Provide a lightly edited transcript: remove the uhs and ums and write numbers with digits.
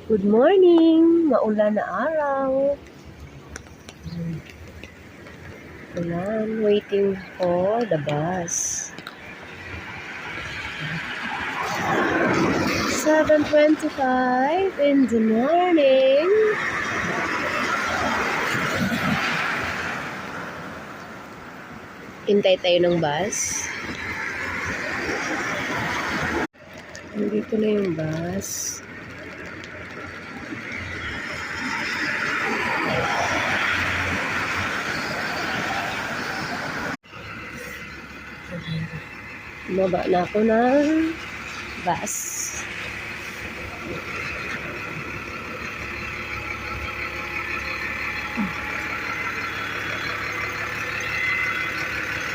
Good morning! Maulan na araw. Ayan, waiting for the bus. 7:25 in the morning. Hintay tayo ng bus. Nandito na yung bus. Bumaba na ako ng bus.